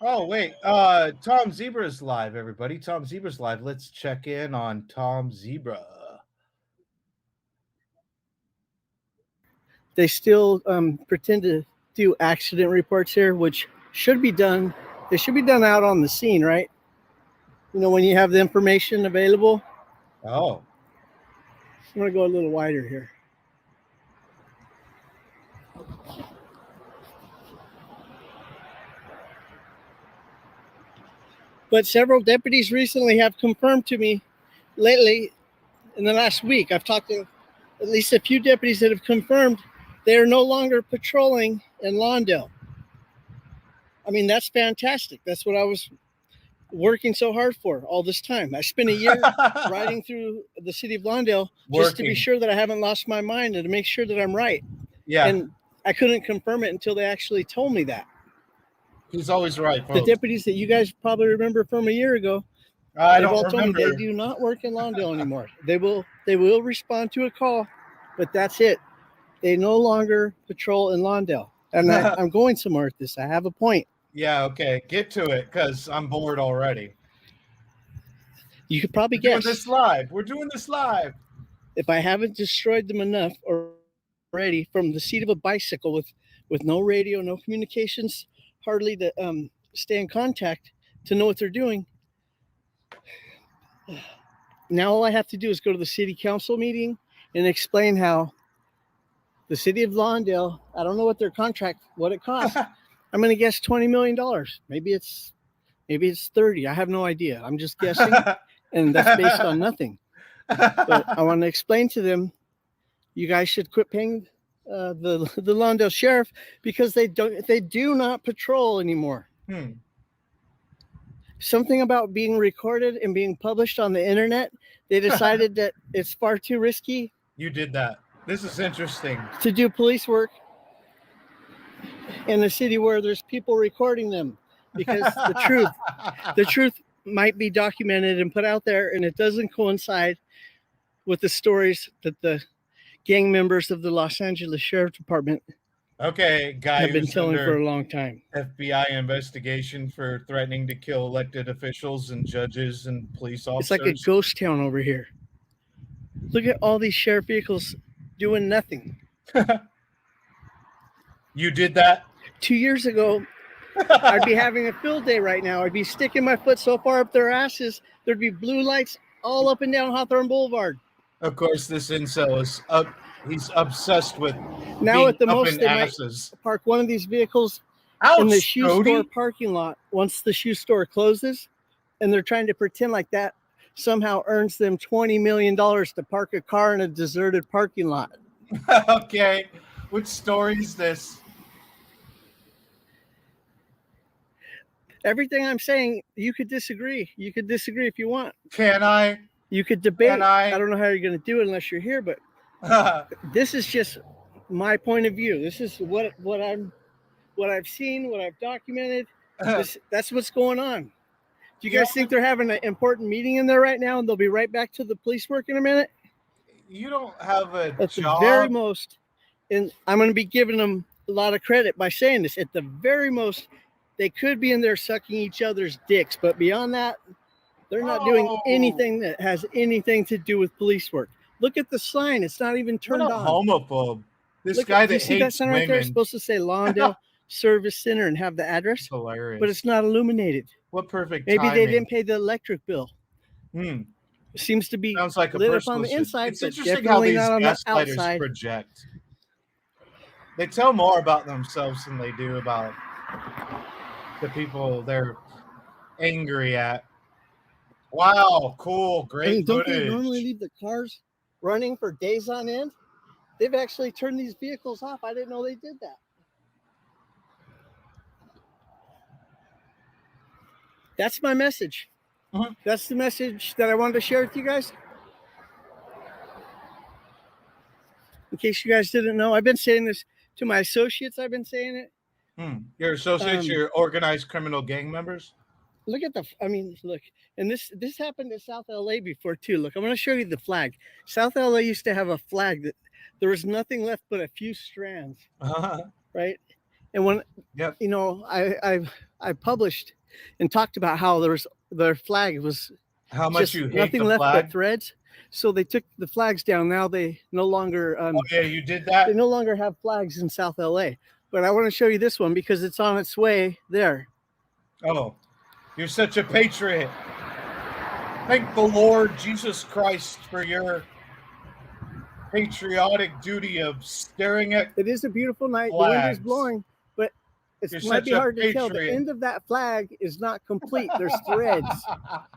Oh, wait. Tom Zebra's live, everybody. Tom Zebra's live. Let's check in on Tom Zebra. They still pretend to do accident reports here, which should be done. They should be done out on the scene, right? You know, when you have the information available. Oh. I'm going to go a little wider here. But several deputies recently have confirmed to me lately, in the last week, I've talked to at least a few deputies that have confirmed they are no longer patrolling in Lawndale. I mean, that's fantastic. That's what I was working so hard for all this time. I spent a year riding through the city of Lawndale just to be sure that I haven't lost my mind and to make sure that I'm right. Yeah. And I couldn't confirm it until they actually told me that. He's always right, folks. The deputies that you guys probably remember from a year ago, I they've don't all told me remember. they do not work in Lawndale anymore. They will respond to a call, but that's it. They no longer patrol in Lawndale. And I'm going somewhere with this. I have a point. Yeah, okay. Get to it, because I'm bored already. You could probably We're guess. doing this live. We're doing this live. If I haven't destroyed them enough already from the seat of a bicycle with no radio, no communications, hardly to stay in contact to know what they're doing. Now all I have to do is go to the city council meeting and explain how the city of Lawndale, I don't know what their contract, what it costs. I'm going to guess $20 million. Maybe it's 30. I have no idea. I'm just guessing. And that's based on nothing. But I want to explain to them, you guys should quit paying the Lawndale sheriff because they do not patrol anymore. Something about being recorded and being published on the internet. They decided that it's far too risky. You did that. This is interesting. To do police work in a city where there's people recording them, because the truth might be documented and put out there, and it doesn't coincide with the stories that the gang members of the Los Angeles Sheriff Department have been telling for a long time. FBI investigation for threatening to kill elected officials and judges and police officers. It's like a ghost town over here. Look at all these sheriff vehicles doing nothing. You did that? 2 years ago, I'd be having a field day right now. I'd be sticking my foot so far up their asses, there'd be blue lights all up and down Hawthorne Boulevard. Of course, this incel is he's obsessed with now at the most they asses. Might park one of these vehicles in the shoe store parking lot once the shoe store closes, and they're trying to pretend like that somehow earns them $20 million to park a car in a deserted parking lot. Okay, which story is this? Everything I'm saying, you could disagree. You could disagree if you want. Can I? You could debate. I don't know how you're going to do it unless you're here, but this is just my point of view. This is what I've seen, what I've documented. That's what's going on. Do you guys think they're having an important meeting in there right now, and they'll be right back to the police work in a minute? You don't have a At job. The very most, and I'm going to be giving them a lot of credit by saying this. At the very most, they could be in there sucking each other's dicks, but beyond that, they're not doing anything that has anything to do with police work. Look at the sign; it's not even turned on. Homophobe. This guy that hates that sign women. Right there? It's supposed to say Lawndale Service Center and have the address. Hilarious. But it's not illuminated. What perfect Maybe timing. They didn't pay the electric bill. It seems to be sounds like lit up on the inside, it's but interesting how these not on the gaslighters outside. project. They tell more about themselves than they do about the people they're angry at. Wow, cool, great Don't footage. they normally leave the cars running for days on end? They've actually turned these vehicles off. I didn't know they did that. That's my message. That's the message that I wanted to share with you guys. In case you guys didn't know, I've been saying this to my associates. I've been saying it. Your associates, your organized criminal gang members? Look at look. And this happened in South LA before too. Look, I'm going to show you the flag. South LA used to have a flag that there was nothing left but a few strands. Right? And when Yep. you know, I published and talked about how their flag was How much just you hate nothing the left flag? but threads. So they took the flags down. Now they no longer Oh yeah, you did they that. no longer have flags in South LA. But I want to show you this one because it's on its way there. Oh, you're such a patriot. Thank the Lord Jesus Christ for your patriotic duty of staring at It is a beautiful night. The wind is flags. blowing, but it You're might such be a hard to tell. The patriot. end of that flag is not complete. There's threads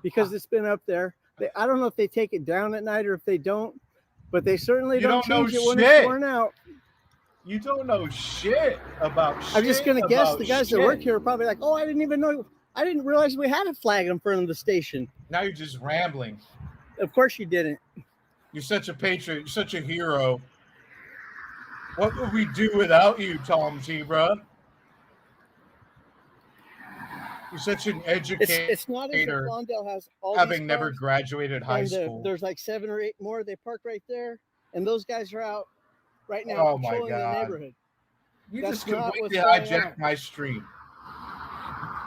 because it's been up there. I don't know if they take it down at night or if they don't, but they certainly You don't don't know change it when shit. it's worn out. You don't know shit about shit. I'm just gonna guess about the guys that shit. work here are probably like, "Oh, I didn't even know. I didn't realize we had a flag in front of the station." Now you're just rambling. Of course you didn't. You're such a patriot. You're such a hero. What would we do without you, Tom Zebra? You're such an educator. It's not as if Lawndale has all having these never cars, graduated high and school. there's like 7 or 8 more. They park right there, and those guys are out right now Oh my patrolling the God. neighborhood. You That's just not completely what's going hijacked on. my stream.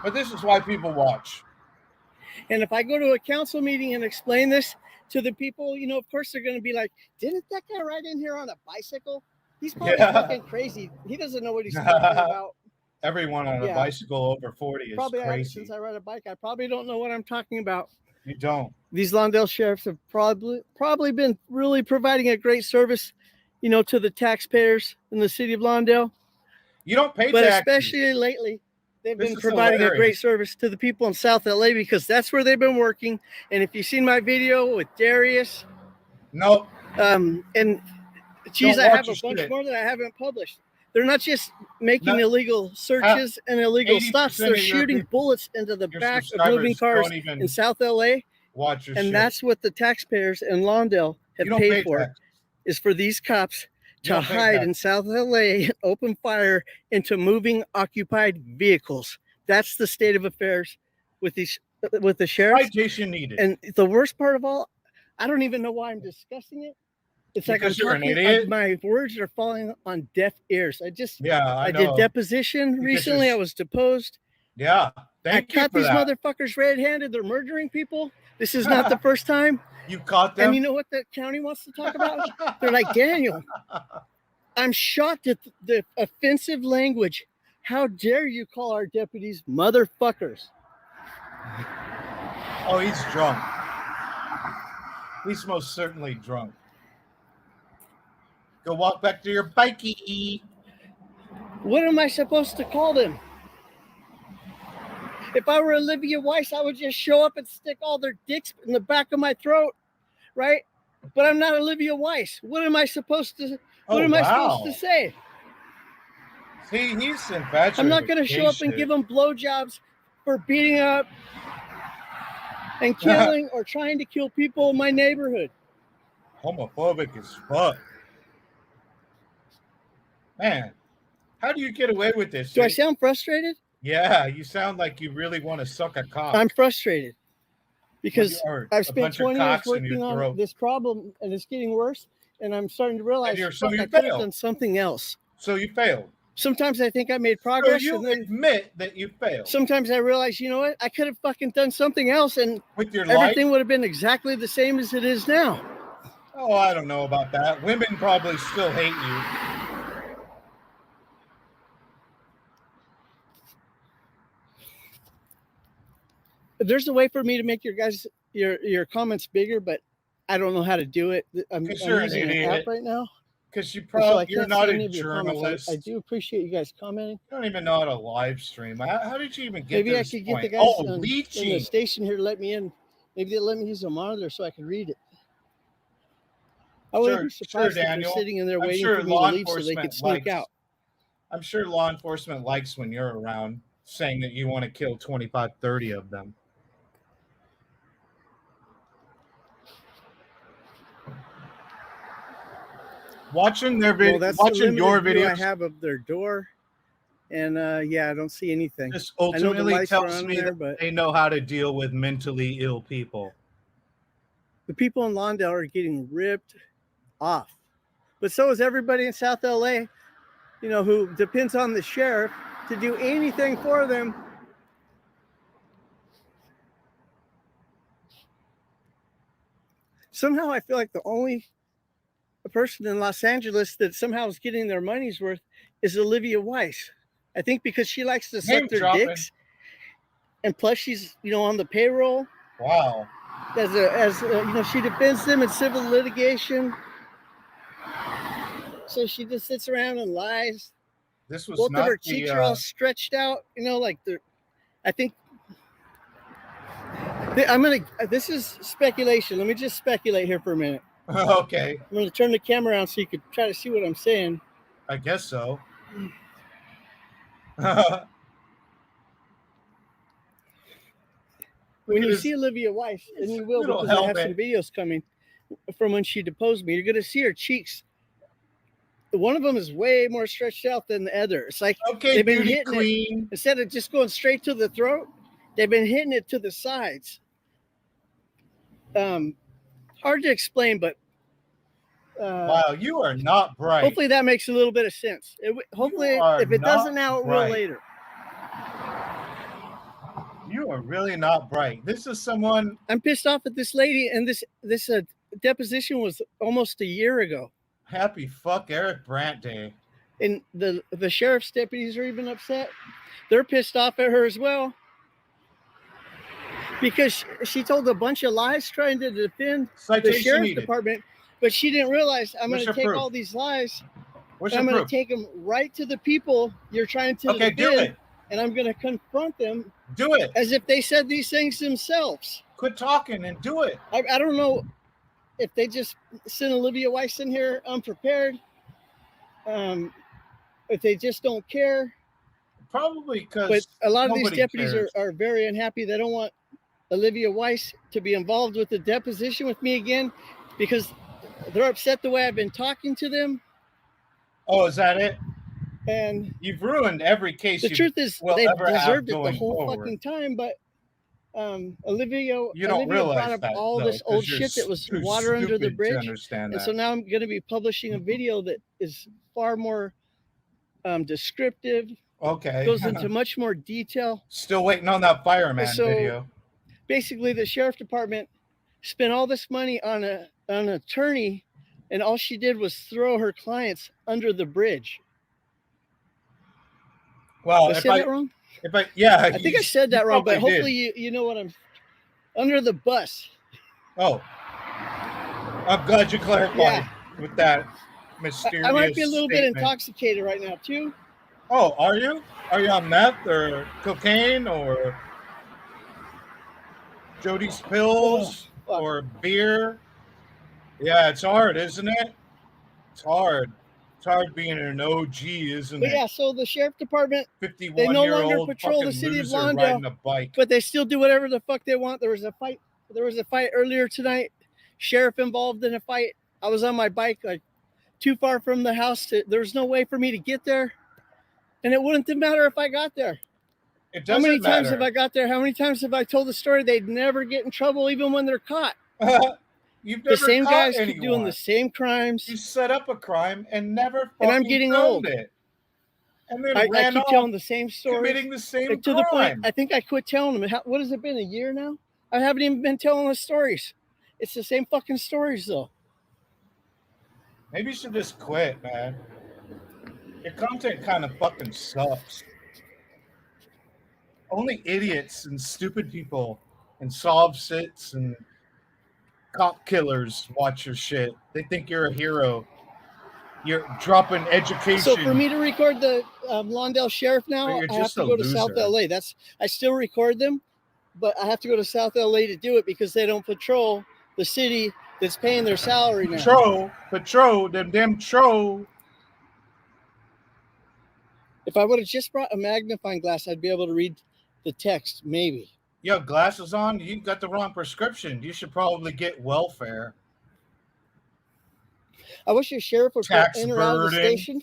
But this is why people watch. And if I go to a council meeting and explain this to the people, you know, of course they're going to be like, "Didn't that guy ride in here on a bicycle? He's probably fucking crazy. He doesn't know what he's talking about." Everyone on a bicycle over 40 is probably crazy. Since I ride a bike, I probably don't know what I'm talking about. You don't. These Lawndale sheriffs have probably been really providing a great service, you know, to the taxpayers in the city of Lawndale. You don't pay but taxes. Especially lately, they've This been is providing hilarious. a great service to the people in South LA because that's where they've been working. And if you've seen my video with Darius, nope. And geez, I have a bunch more that I haven't published. They're not just making illegal searches and illegal stops. They're shooting bullets into the back of moving cars in South LA. Watch your and shit. That's what the taxpayers in Lawndale have paid for, is for these cops to hide in South LA and open fire into moving occupied vehicles. That's the state of affairs with the sheriffs. Citation needed. And the worst part of all, I don't even know why I'm discussing it. It's because like I'm talking, you're an idiot. My words are falling on deaf ears. I know. did deposition recently. I was deposed. Yeah. I caught these motherfuckers red-handed. They're murdering people. This is not the first time. You caught them? And you know what the county wants to talk about? They're like, "Daniel, I'm shocked at the offensive language. How dare you call our deputies motherfuckers?" Oh, he's drunk. He's most certainly drunk. Go walk back to your bikey. What am I supposed to call them? If I were Olivia Weis, I would just show up and stick all their dicks in the back of my throat, right? But I'm not Olivia Weis. What am I supposed to? What am I supposed to say? See, he's infatuated. I'm not going to show up and give them blowjobs for beating up and killing or trying to kill people in my neighborhood. Homophobic as fuck. Man, how do you get away with this? Do I sound frustrated? Yeah, you sound like you really want to suck a cock. I'm frustrated because I've spent 20 years working on this problem and it's getting worse. And I'm starting to realize I could have done something else. So you failed. Sometimes I think I made progress. So you admit that you failed. Sometimes I realize, you know what? I could have fucking done something else and with your everything would have been exactly the same as it is now. Oh, I don't know about that. Women probably still hate you. There's a way for me to make your comments bigger, but I don't know how to do it. I'm using an app right now. Because you're not a journalist. I do appreciate you guys commenting. You don't even know how to live stream. How did you even get Maybe I could get the guys in the station here to let me in. Maybe they'll let me use a monitor so I can read it. I wouldn't be surprised if they're sitting in there waiting for me to leave so they could sneak out. I'm sure law enforcement likes when you're around, saying that you want to kill 25, 30 of them. Watching their videos, watching your videos, I have of their door, and yeah, I don't see anything. This ultimately tells me that they know how to deal with mentally ill people. The people in Lawndale are getting ripped off, but so is everybody in South LA. You who depends on the sheriff to do anything for them. Somehow I feel like the only person in Los Angeles that somehow is getting their money's worth is Olivia Weis. I think because she likes to suck their dicks, and plus she's on the payroll. Wow. As she defends them in civil litigation. So she just sits around and lies. This was both not of her cheeks are all stretched out. Like they're. I think. This is speculation. Let me just speculate here for a minute. Okay. I'm going to turn the camera around so you can try to see what I'm saying. I guess so. When you see Olivia Weis, and you will because I have some videos coming from when she deposed me, you're going to see her cheeks. One of them is way more stretched out than the other. It's like they've been hitting it instead of just going straight to the throat. They've been hitting it to the sides. Hard to explain, but wow, you are not bright. Hopefully that makes a little bit of sense. Hopefully, if it doesn't now, it will later. You are really not bright. This is someone. I'm pissed off at this lady, and this deposition was almost a year ago. Happy fuck Eric Brandt Day. And the sheriff's deputies are even upset. They're pissed off at her as well. Because she told a bunch of lies trying to defend the sheriff's department, but she didn't realize I'm going to take all these lies. I'm going to take them right to the people you're trying to defend. Do it. And I'm going to confront them. Do it. As if they said these things themselves. Quit talking and do it. I don't know if they just sent Olivia Weis in here unprepared. If they just don't care. Probably because. But a lot of these deputies are very unhappy. They don't want Olivia Weis to be involved with the deposition with me again because they're upset the way I've been talking to them. Oh, is that it? And you've ruined every case. The truth is, they deserved it the whole fucking time. But Olivia brought up all this old shit that was water under the bridge, and so now I'm going to be publishing a video that is far more descriptive. Okay, goes into much more detail. Still waiting on that fireman video. Basically, the sheriff department spent all this money on an attorney, and all she did was throw her clients under the bridge. Well, did I say that wrong? I think I said that wrong, but hopefully you know what I'm under the bus. Oh, I'm glad you clarified with that mysterious. I might be a little bit intoxicated right now too. Oh, are you? Are you on meth or cocaine or Jody's pills or beer? Yeah, it's hard, isn't it? It's hard. It's hard being an OG, isn't it? Yeah, so the sheriff department, 51 they no longer patrol the city of Lawndale, but they still do whatever the fuck they want. There was a fight earlier tonight. Sheriff involved in a fight. I was on my bike, like too far from the house. There was no way for me to get there, and it wouldn't matter if I got there. It doesn't matter. How many times have I got there? How many times have I told the story? They'd never get in trouble, even when they're caught. The same guys keep doing the same crimes. You set up a crime and never and I'm getting old. It. And then I keep telling the same story. Committing the same crime. To the point, I think I quit telling them. What has it been, a year now? I haven't even been telling the stories. It's the same fucking stories, though. Maybe you should just quit, man. Your content kind of fucking sucks. Only idiots and stupid people and sob sits and cop killers watch your shit. They think you're a hero. You're dropping education. So for me to record the Lawndale sheriff now, I have to go to South LA. I still record them, but I have to go to South LA to do it because they don't patrol the city that's paying their salary now. Patrol, them troll. If I would have just brought a magnifying glass, I'd be able to read the text, maybe. You have glasses on? You got the wrong prescription. You should probably get welfare. I wish your sheriff would put in or out of the station.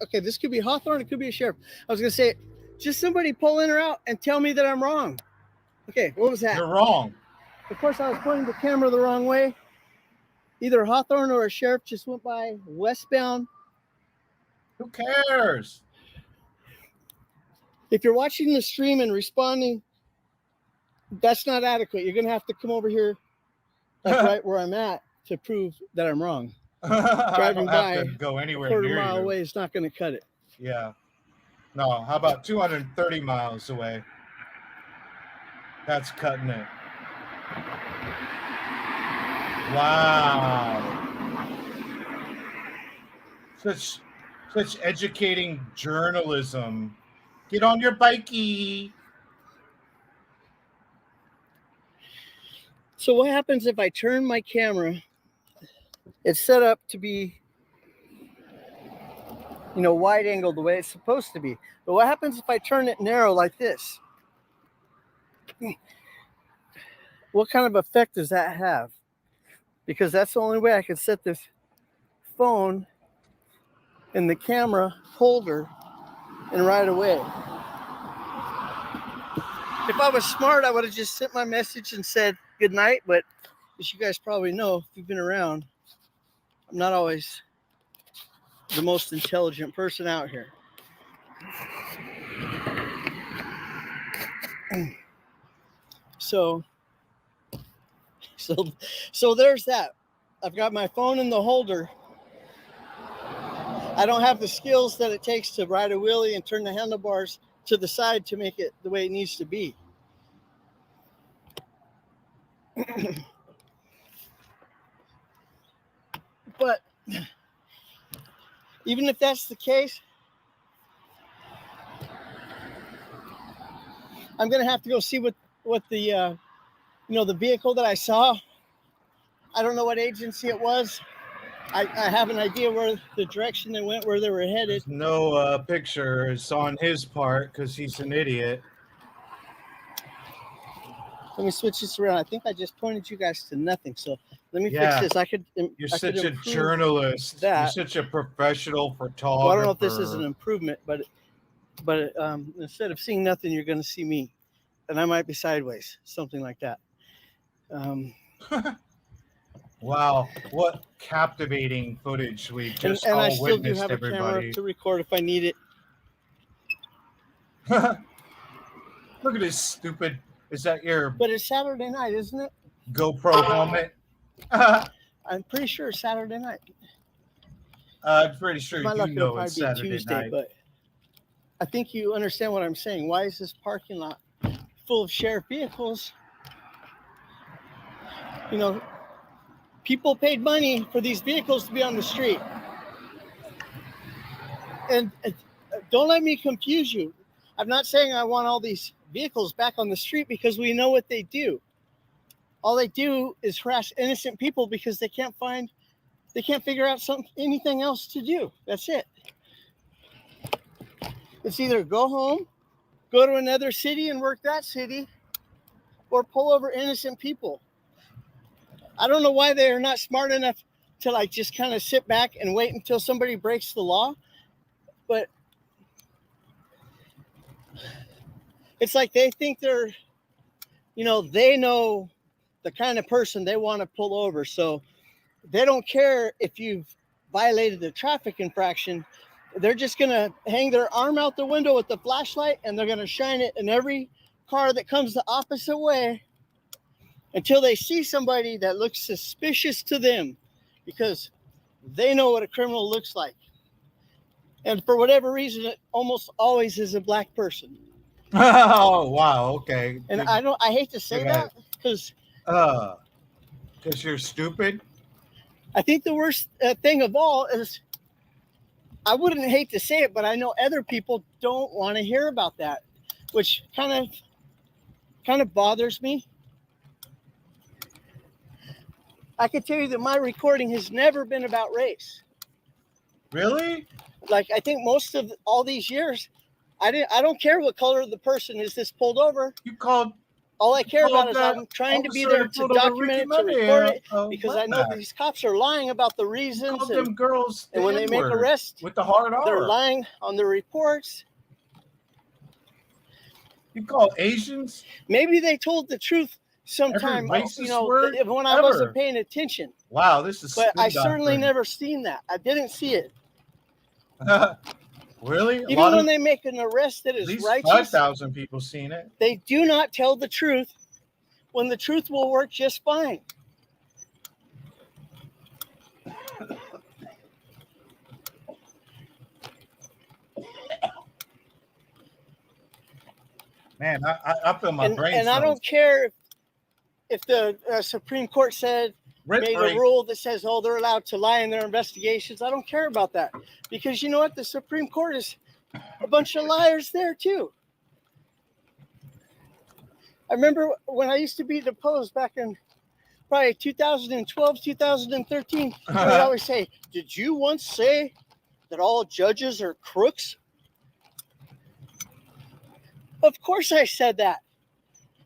Okay, this could be Hawthorne. It could be a sheriff. I was going to say, just somebody pull in or out and tell me that I'm wrong. Okay, what was that? You're wrong. Of course, I was pointing the camera the wrong way. Either Hawthorne or a sheriff just went by westbound. Who cares? If you're watching the stream and responding, that's not adequate. You're going to have to come over here, like right where I'm at, to prove that I'm wrong. Driving I don't by have to go a anywhere quarter near mile you. away is not going to cut it. Yeah. No, how about 230 miles away? That's cutting it. Wow. Such educating journalism. Get on your bikey. So what happens if I turn my camera? It's set up to be, wide angle the way it's supposed to be. But what happens if I turn it narrow like this? What kind of effect does that have? Because that's the only way I can set this phone in the camera holder and right away. If I was smart, I would have just sent my message and said good night. But as you guys probably know, if you've been around, I'm not always the most intelligent person out here. So there's that. I've got my phone in the holder. I don't have the skills that it takes to ride a wheelie and turn the handlebars to the side to make it the way it needs to be. But even if that's the case, I'm going to have to go see what the, the vehicle that I saw. I don't know what agency it was. I have an idea where the direction they went, where they were headed. There's no pictures on his part because he's an idiot. Let me switch this around. I think I just pointed you guys to nothing. So let me fix this. You're such a journalist. You're such a professional photographer. Well, I don't know if this is an improvement, but instead of seeing nothing, you're going to see me, and I might be sideways, something like that. Wow, what captivating footage we just and all I still do witnessed, have a everybody. camera to record if I need it. Look at this stupid. Is that your? But it's Saturday night, isn't it? GoPro helmet. I'm pretty sure it's Saturday night. I'm pretty sure you luck, know it's Saturday Tuesday, night. But I think you understand what I'm saying. Why is this parking lot full of sheriff vehicles? People paid money for these vehicles to be on the street. And don't let me confuse you. I'm not saying I want all these vehicles back on the street because we know what they do. All they do is harass innocent people because they can't figure out anything else to do. That's it. It's either go home, go to another city and work that city, or pull over innocent people. I don't know why they are not smart enough to just kind of sit back and wait until somebody breaks the law. But it's like they think they're, they know the kind of person they want to pull over. So they don't care if you've violated the traffic infraction. They're just going to hang their arm out the window with the flashlight and they're going to shine it in every car that comes the opposite way until they see somebody that looks suspicious to them, because they know what a criminal looks like. And for whatever reason, it almost always is a black person. Oh, wow. Okay. And I hate to say that because you're stupid. I think the worst thing of all is, I wouldn't hate to say it, but I know other people don't want to hear about that, which kind of bothers me. I can tell you that my recording has never been about race. Really? I think most of all these years, I don't care what color the person is that's pulled over. All I care about is I'm trying to be there to document it, to record it, because I know these cops are lying about the reasons. Them girls and when they make arrests, with the hard R, they're lying on the reports. You call Asians? Maybe they told the truth sometime, when I wasn't paying attention. Wow, this is. But I certainly never seen that. I didn't see it. Really? Even when they make an arrest that at is least righteous, 5,000 people seen it. they do not tell the truth when the truth will work just fine. Man, I feel my brain And I don't care if the Supreme Court made a rule that says, oh, they're allowed to lie in their investigations. I don't care about that. Because you know what? The Supreme Court is a bunch of liars there, too. I remember when I used to be deposed back in probably 2012, 2013, they would always say, did you once say that all judges are crooks? Of course I said that.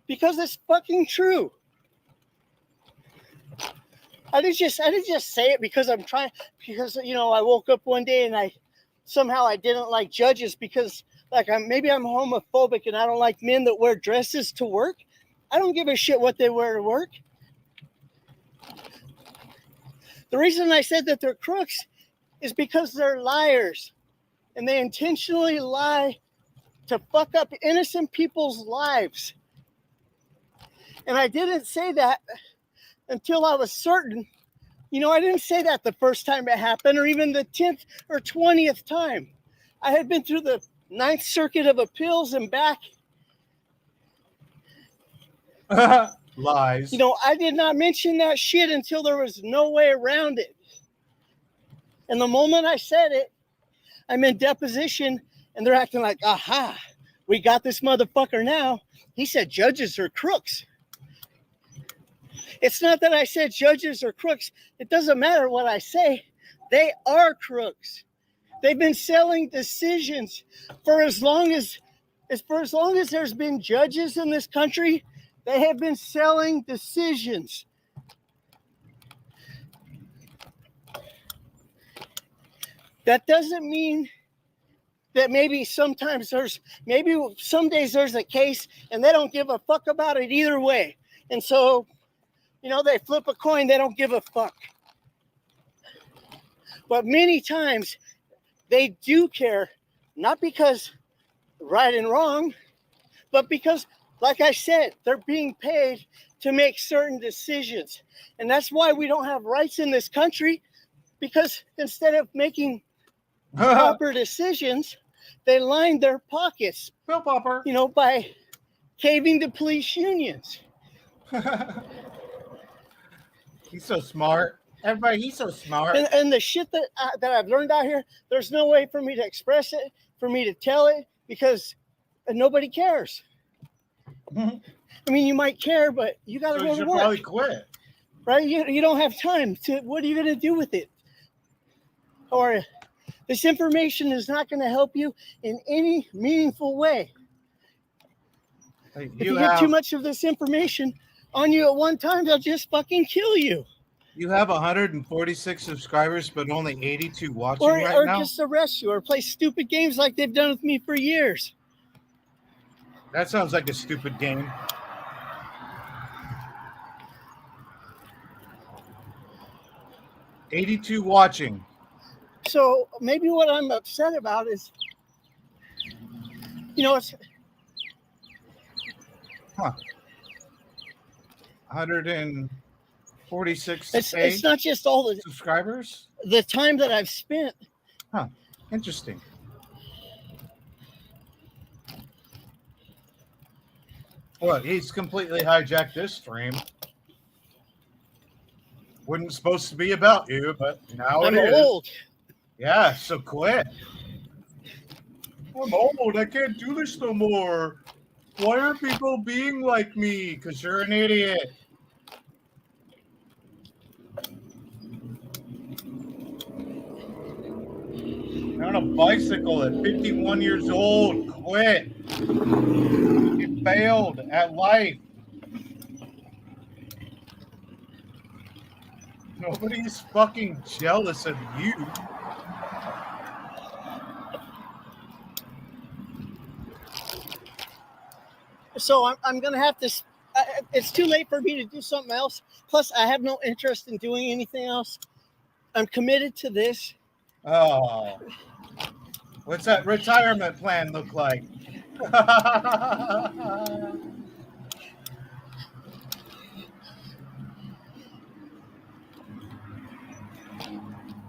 Because it's fucking true. I didn't just say it because because I woke up one day and I didn't like judges because maybe I'm homophobic and I don't like men that wear dresses to work. I don't give a shit what they wear to work. The reason I said that they're crooks is because they're liars and they intentionally lie to fuck up innocent people's lives. And I didn't say that until I was certain. I didn't say that the first time it happened or even the 10th or 20th time. I had been through the 9th Circuit of Appeals and back. Lies. I did not mention that shit until there was no way around it. And the moment I said it, I'm in deposition and they're acting like, aha, we got this motherfucker now. He said judges are crooks. It's not that I said judges are crooks. It doesn't matter what I say. They are crooks. They've been selling decisions for as long as there's been judges in this country. They have been selling decisions. That doesn't mean that maybe some days there's a case and they don't give a fuck about it either way. And so, they flip a coin, they don't give a fuck. But many times they do care, not because right and wrong, but because, like I said, they're being paid to make certain decisions. And that's why we don't have rights in this country, because instead of making proper decisions, they line their pockets, Bill Popper, by caving to police unions. He's so smart. Everybody, he's so smart. And the shit that I've learned out here, there's no way for me to express it, for me to tell it, because nobody cares. I mean, you might care, but you got to go to work. Probably quit. Right? You don't have time to. What are you going to do with it? Or this information is not going to help you in any meaningful way. If you get too much of this information on you at one time, they'll just fucking kill you. You have 146 subscribers, but only 82 watching right now? Or just arrest you or play stupid games like they've done with me for years. That sounds like a stupid game. $82 watching. So maybe what I'm upset about is, it's... 146. It's not just all the subscribers. The time that I've spent. Interesting. Well, he's completely hijacked this stream. Wasn't supposed to be about you, but now it is. I'm old. Yeah, so quit. I'm old. I can't do this no more. Why are people being like me? Because you're an idiot. You're on a bicycle at 51 years old. Quit. You failed at life. Nobody's fucking jealous of you. So I'm going to have to, it's too late for me to do something else. Plus, I have no interest in doing anything else. I'm committed to this. Oh. What's that retirement plan look like?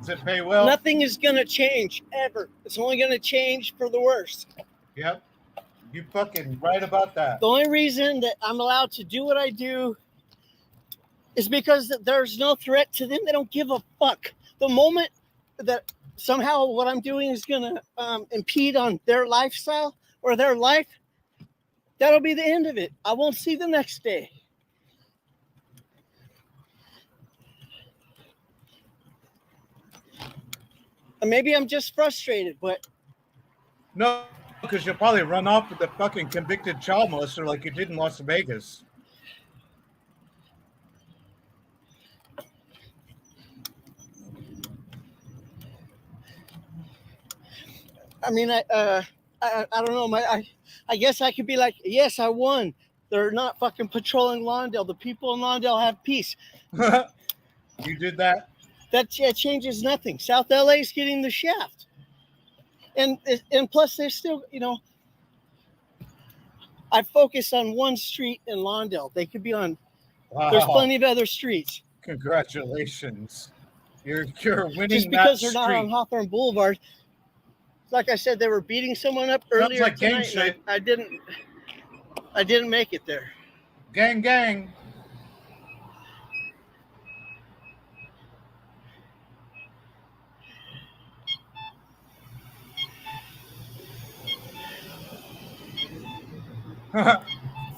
Does it pay well? Nothing is going to change ever. It's only going to change for the worse. Yep. You fucking right about that. The only reason that I'm allowed to do what I do is because there's no threat to them. They don't give a fuck. The moment that somehow what I'm doing is going to impede on their lifestyle or their life, that'll be the end of it. I won't see them next day. And maybe I'm just frustrated, but no, because you'll probably run off with the fucking convicted child molester like you did in Las Vegas. I mean, I don't know. I guess I could be like, yes, I won. They're not fucking patrolling Lawndale. The people in Lawndale have peace. You did that? That changes nothing. South LA is getting the shaft. And plus, there's still, I focus on one street in Lawndale. They could be on, There's plenty of other streets. Congratulations. You're winning. Just because they're not on Hawthorne Boulevard. Like I said, they were beating someone up earlier like gang tonight. shit. I didn't make it there. Gang, gang.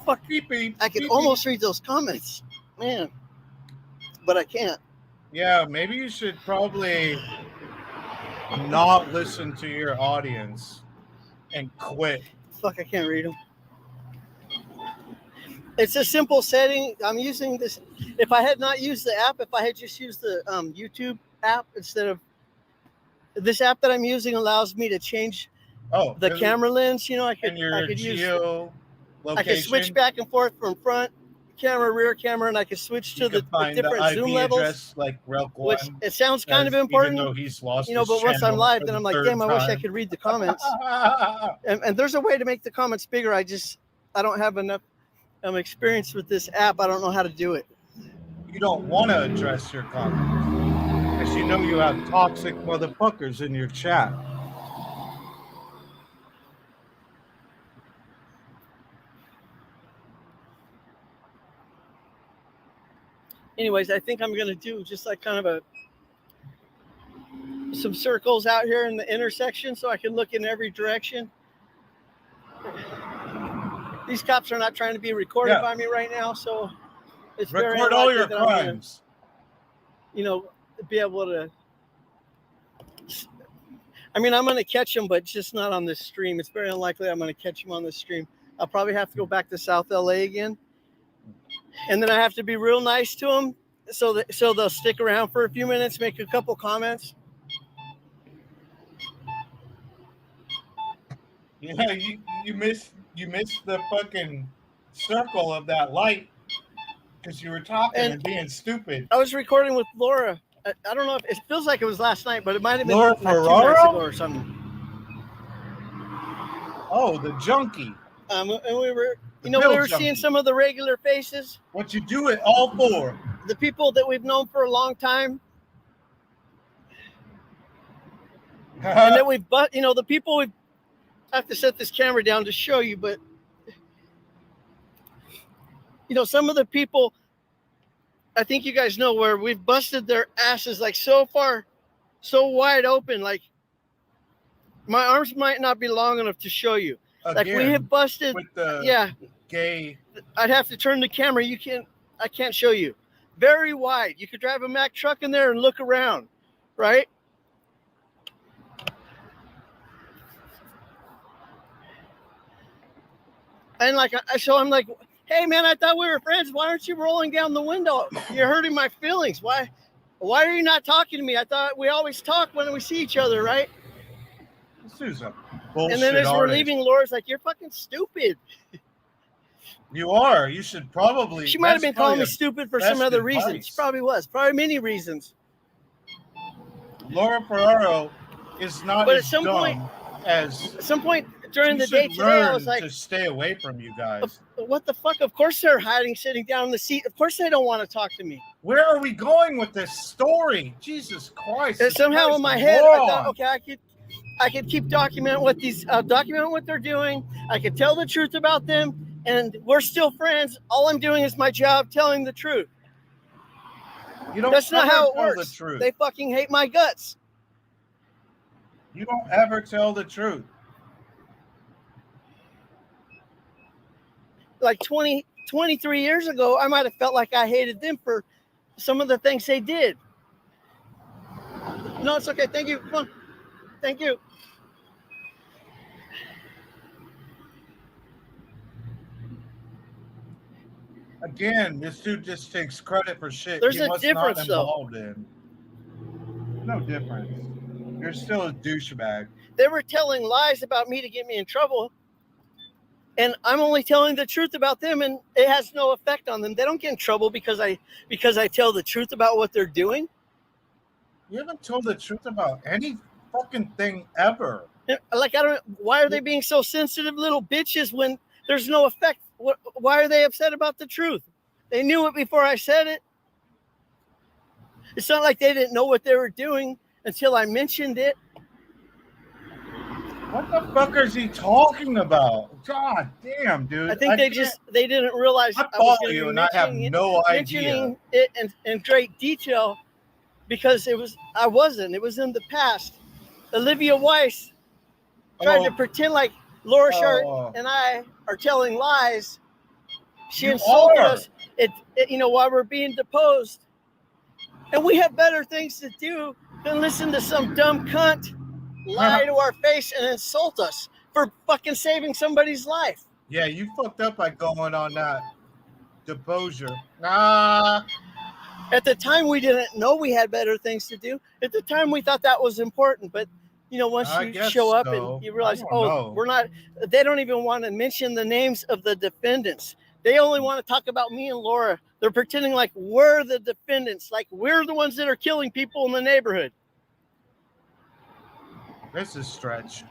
Fuck. Beep, beep, I could beep, almost read those comments, man, but I can't. Yeah, maybe you should probably not listen to your audience and quit. Fuck, I can't read them. It's a simple setting. I'm using this. If I had not used the app, if I had just used the YouTube app instead of this app that I'm using, allows me to change the camera lens. I could use. I could switch back and forth from front camera, rear camera, and I could switch to the different zoom levels. Like which it sounds kind of important, even though he's lost but once I'm live, then I'm like, damn, I wish I could read the comments. and there's a way to make the comments bigger. I don't have enough experience with this app. I don't know how to do it. You don't want to address your comments because you have toxic motherfuckers in your chat. Anyways, I think I'm going to do just like kind of some circles out here in the intersection so I can look in every direction. These cops are not trying to be recorded by me right now, so it's very record all your crimes. I'm gonna, be able to. I mean, I'm going to catch them, but just not on this stream. It's very unlikely I'm going to catch them on this stream. I'll probably have to go back to South LA again. And then I have to be real nice to them so they'll stick around for a few minutes, make a couple comments. Yeah, you missed the fucking circle of that light because you were talking and being stupid. I was recording with Laura. I don't know if it feels like it was last night, but it might have been Laura like 2 nights ago or something. Oh, the junkie. And we were. We were seeing some of the regular faces. What you do it all for? The people that we've known for a long time. And then the people I have to set this camera down to show you, but some of the people, I think you guys know where we've busted their asses like so far, so wide open, like my arms might not be long enough to show you. Again, like we have busted with the gay. I'd have to turn the camera. I can't show you. Very wide. You could drive a Mack truck in there and look around, right? And so I'm like, hey man, I thought we were friends. Why aren't you rolling down the window? You're hurting my feelings. Why are you not talking to me? I thought we always talk when we see each other, right? Susan. And then as we're leaving, Laura's like, you're fucking stupid. You are. You should probably. She might have been calling me stupid for some other reason. She probably was. Probably many reasons. Laura Ferraro is not. But at some point, as At some point during you the day should today, I learn was like, to stay away from you guys. what the fuck? Of course they're hiding, sitting down in the seat. Of course they don't want to talk to me. Where are we going with this story? Jesus Christ! And somehow in my head, I thought, okay, I could keep documenting what they're doing. I could tell the truth about them, and we're still friends. All I'm doing is my job, telling the truth. That's not how it works. The truth. They fucking hate my guts. You don't ever tell the truth. Like 23 years ago, I might have felt like I hated them for some of the things they did. No, it's okay. Thank you. Come on. Thank you. Again, this dude just takes credit for shit There's he a was difference, not involved in. No difference. You're still a douchebag. They were telling lies about me to get me in trouble, and I'm only telling the truth about them, and it has no effect on them. They don't get in trouble because I tell the truth about what they're doing. You haven't told the truth about any fucking thing ever. Like, I don't. Why are they being so sensitive, little bitches, when there's no effect? Why are they upset about the truth? They knew it before I said it. It's not like they didn't know what they were doing until I mentioned it. What the fuck is he talking about? God damn, dude. I think they didn't realize I follow you, and I have no idea. Mentioning it in great detail because it was in the past. Olivia Weis tried to pretend like Laura Sharp and I are telling lies. She insulted us. While we're being deposed, and we have better things to do than listen to some dumb cunt lie to our face and insult us for fucking saving somebody's life. Yeah, you fucked up by going on that deposure. At the time, we didn't know we had better things to do. At the time, we thought that was important. But, once you show up and you realize, we're not, they don't even want to mention the names of the defendants. They only want to talk about me and Laura. They're pretending like we're the defendants, like we're the ones that are killing people in the neighborhood. This is stretch.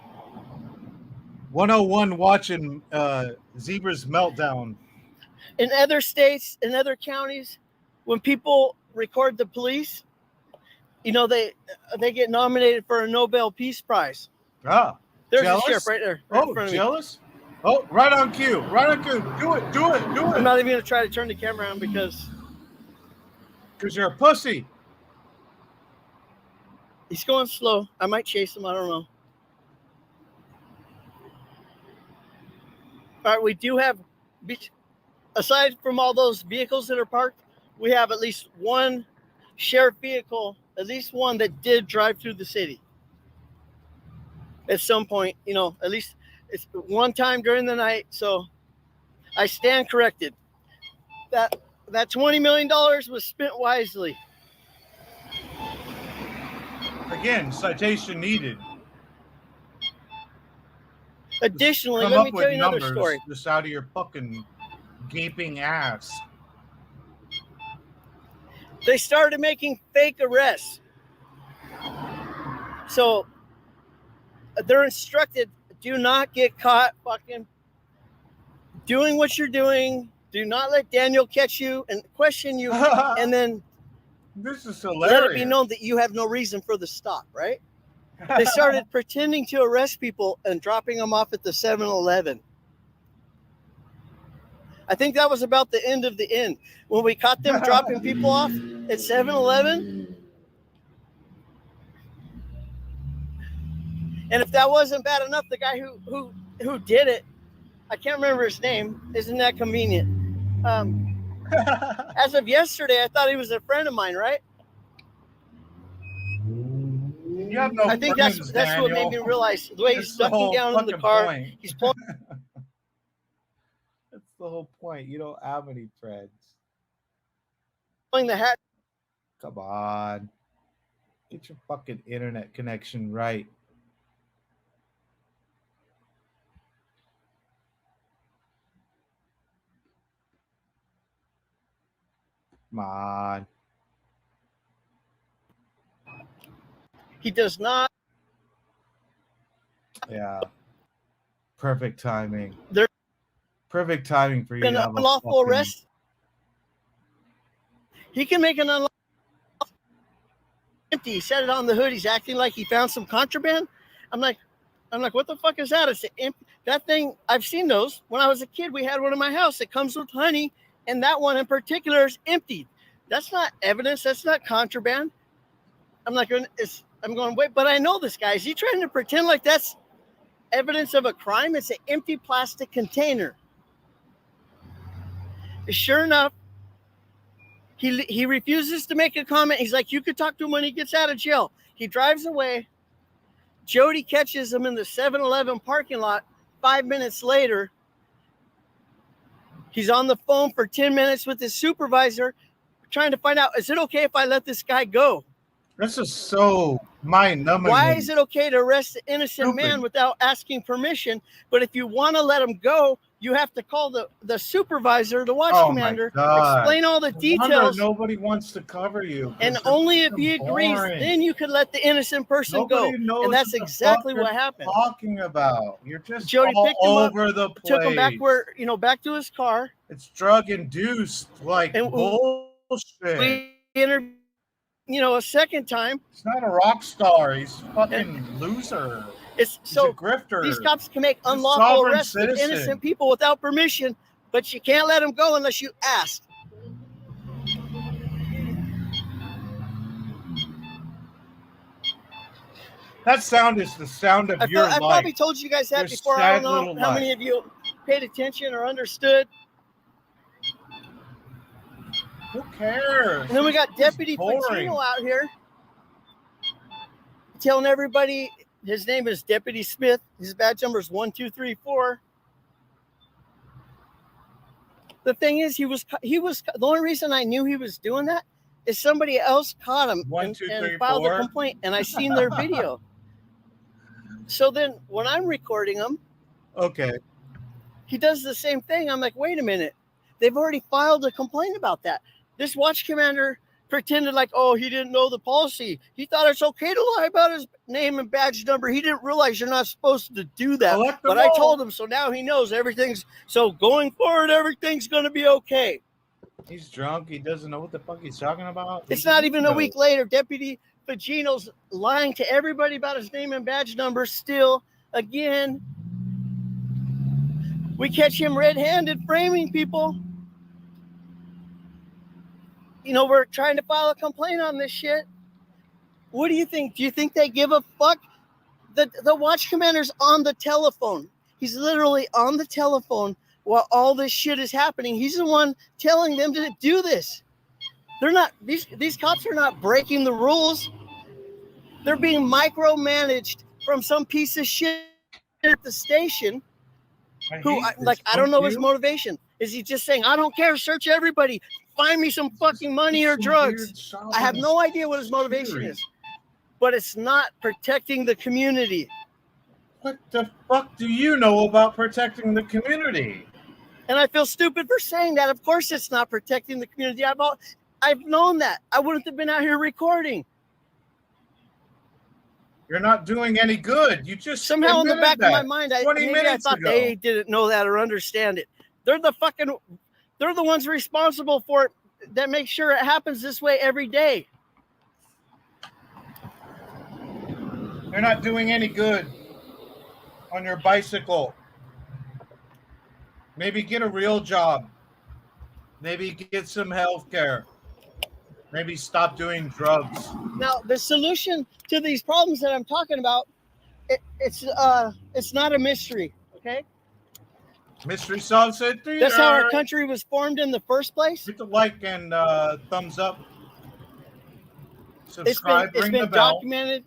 101 watching Zebra's meltdown. In other states, in other counties, when people record the police, they get nominated for a Nobel Peace Prize. Ah, there's a sheriff right there. Right in front of jealous? Me. Oh, right on cue. Right on cue. Do it. I'm not even going to try to turn the camera on because you're a pussy. He's going slow. I might chase him. I don't know. All right, we do have, aside from all those vehicles that are parked, we have at least one sheriff vehicle, at least one that did drive through the city. At some point, at least it's one time during the night. So I stand corrected. That $20 million was spent wisely. Again, citation needed. Additionally, let me tell you another story. Just out of your fucking gaping ass. They started making fake arrests. So they're instructed, do not get caught fucking doing what you're doing. Do not let Daniel catch you and question you. And then this is hilarious. Let it be known that you have no reason for the stop, right? They started pretending to arrest people and dropping them off at the 7-Eleven. I think that was about the end of the end. When we caught them dropping people off at 7-Eleven. And if that wasn't bad enough, the guy who did it, I can't remember his name. Isn't that convenient? As of yesterday, I thought he was a friend of mine, right? You have no I think that's what made me realize the way he's ducking down in the car. Point. He's pulling. That's the whole point. You don't have any friends. Pulling the hat. Come on. Get your fucking internet connection right. Come on. He does not Yeah. Perfect timing. They're Perfect timing for you an to have a unlawful fucking... arrest. He can make an unlawful empty. He set it on the hood. He's acting like he found some contraband. I'm like, what the fuck is that? It's empty. That thing, I've seen those. When I was a kid, we had one in my house. It comes with honey, and that one in particular is empty. That's not evidence. That's not contraband. I'm like, I'm going, wait, but I know this guy. Is he trying to pretend like that's evidence of a crime? It's an empty plastic container. Sure enough, he refuses to make a comment. He's like, you could talk to him when he gets out of jail. He drives away. Jody catches him in the 7-Eleven parking lot 5 minutes later. He's on the phone for 10 minutes with his supervisor trying to find out, is it okay if I let this guy go? This is so mind-numbing. Why is it okay to arrest an innocent man without asking permission? But if you want to let him go, you have to call the supervisor, the watch commander, explain all the details. Nobody wants to cover you. And only if he agrees, then you could let the innocent person go. And that's exactly what happened. Talking about. You're just Jody all picked him over up, the place. took him back back to his car. It's drug-induced, like bullshit. A second time. He's not a rock star. He's a fucking loser. He's a grifter. These cops can make unlawful arrests of innocent people without permission, but you can't let them go unless you ask. That sound is the sound of your life. I probably told you guys that before. I don't know how many of you paid attention or understood. Who cares? And then we got Deputy Pacino out here telling everybody his name is Deputy Smith. His badge number is 1234. The thing is, he was the only reason I knew he was doing that is somebody else caught him and filed a complaint, and I seen their video. So then when I'm recording him, he does the same thing. I'm like, wait a minute. They've already filed a complaint about that. This watch commander pretended like, oh, he didn't know the policy. He thought it's okay to lie about his name and badge number. He didn't realize you're not supposed to do that. But I told him, so now he knows everything's, so going forward, everything's going to be okay. He's drunk. He doesn't know what the fuck he's talking about. It's not even a week later. Deputy Pacino's lying to everybody about his name and badge number still. Again, we catch him red-handed framing people. We're trying to file a complaint on this shit. What do you think? Do you think they give a fuck? The watch commander's on the telephone. He's literally on the telephone while all this shit is happening. He's the one telling them to do this. They're not, these cops are not breaking the rules. They're being micromanaged from some piece of shit at the station I don't know his motivation. Is he just saying, I don't care, search everybody, find me some fucking money or drugs? I have no idea what his motivation is. But it's not protecting the community. What the fuck do you know about protecting the community? And I feel stupid for saying that. Of course it's not protecting the community. I've known that. I wouldn't have been out here recording. You're not doing any good. You just somehow in the back of my mind, I thought they didn't know that or understand it. They're the ones responsible for it that make sure it happens this way every day. You're not doing any good on your bicycle. Maybe get a real job. Maybe get some health care. Maybe stop doing drugs. Now, the solution to these problems that I'm talking about, it's not a mystery, okay? Mystery solves it. That's how our country was formed in the first place. Hit the like and thumbs up. Subscribe, it's been documented.